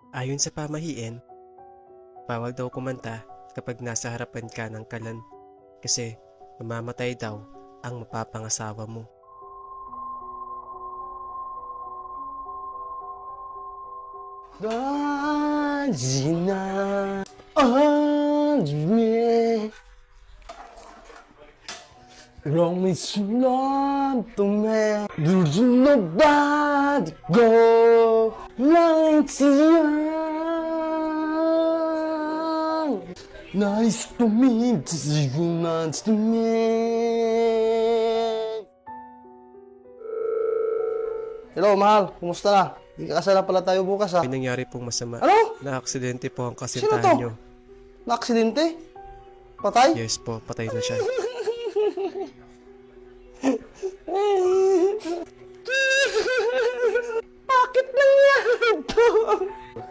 Ayon sa pamahiin, bawal daw kumanta kapag nasa harapan ka ng kalan kasi mamamatay daw ang mapapangasawa mo. Gina Anjme Rong Islam Tume Durjuna Bad Go Lang Siyang Nice to meet you, nice to meet. Hello, mahal. Kumusta na? Ikakasala pala tayo bukas, ha? May nangyari pong masama. Ano? Na-aksidente po ang Sino to? kasintahan nyo. Na-aksidente? Patay? Yes po, patay na siya. Bakit nangyari to?